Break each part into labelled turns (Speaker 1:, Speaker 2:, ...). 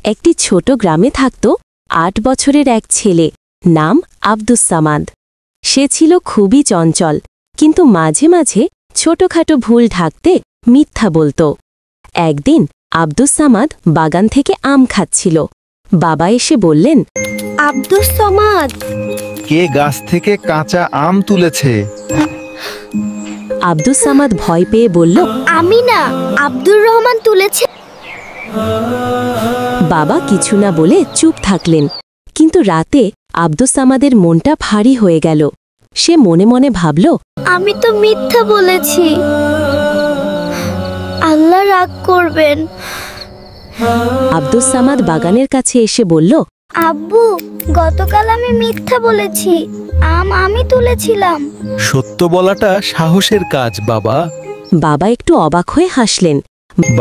Speaker 1: একটি ছোট গ্রামে থাকত ৮ বছরের এক ছেলে, নাম আব্দুস সামাদ। সে ছিল খুবই চঞ্চল, কিন্তু মাঝে মাঝে ছোটখাটো ভুল ঢাকতে মিথ্যা বলত। একদিন আব্দুস সামাদ বাগান থেকে আম খাচ্ছিল। বাবা এসে বললেন,
Speaker 2: আব্দুস সামাদ,
Speaker 3: কে গাছ থেকে কাঁচা আম তুলেছে?
Speaker 1: আব্দুস সামাদ ভয় পেয়ে বলল,
Speaker 2: আমি না, আব্দুর রহমান তুলেছে।
Speaker 1: বাবা কিছু না বলে চুপ থাকলেন। কিন্তু রাতে আব্দুস সামাদের মনটা ভারী হয়ে গেল। সে মনে মনে ভাবল,
Speaker 2: আমি তো মিথ্যা বলেছি, আল্লাহ রাগ করবেন।
Speaker 1: আব্দুস সামাদ বাগানের কাছে এসে বলল,
Speaker 2: আব্বু, গতকাল আমি মিথ্যা বলেছি, আম আমি তুলেছিলাম।
Speaker 3: সত্য বলাটা সাহসের কাজ বাবা।
Speaker 1: বাবা একটু অবাক হয়ে হাসলেন।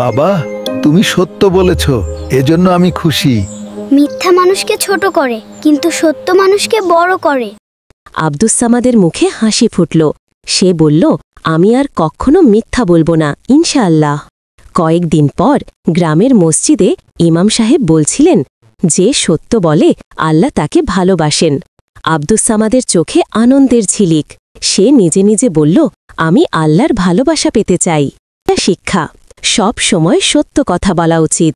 Speaker 3: বাবা, তুমি সত্য বলেছ, এজন্য আমি খুশি।
Speaker 2: মিথ্যা মানুষকে ছোট করে, কিন্তু সত্য মানুষকে বড় করে।
Speaker 1: আব্দুস সামাদের মুখে হাসি ফুটল। সে বলল, আমি আর কখনো মিথ্যা বলবো না, ইনশাআল্লাহ। কয়েকদিন পর গ্রামের মসজিদে ইমাম সাহেব বলছিলেন, যে সত্য বলে আল্লাহ তাকে ভালোবাসেন। আব্দুস সামাদের চোখে আনন্দের ঝিলিক। সে নিজে নিজে বলল, আমি আল্লাহর ভালোবাসা পেতে চাই। শিক্ষা: সব সময় সত্য কথা বলা উচিত।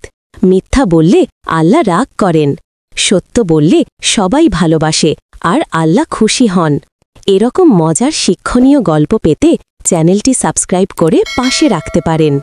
Speaker 1: মিথ্যা বললে আল্লাহ রাগ করেন। সত্য বললে সবাই ভালোবাসে আর আল্লাহ খুশি হন। এরকম মজার শিক্ষণীয় গল্প পেতে চ্যানেলটি সাবস্ক্রাইব করে পাশে রাখতে পারেন।